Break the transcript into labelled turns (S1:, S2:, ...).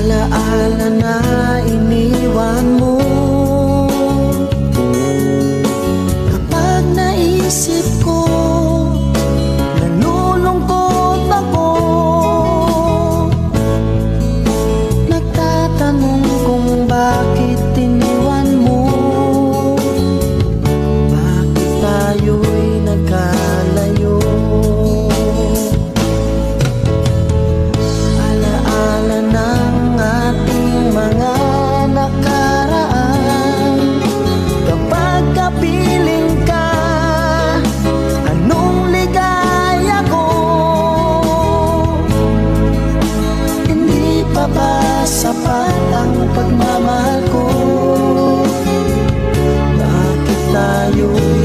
S1: alaala na iniwan mo. Kapag naisip ko, nalulungkot ako. Nagtatanong kung bakit iniwan mo. Bakit tayo'y nagkalayo? Alaala ng ating mga nakaraan. Kapag kapiling ka, anong ligaya ko. Hindi pa ba sapat ang pagmamahal ko? Bakit tayo'y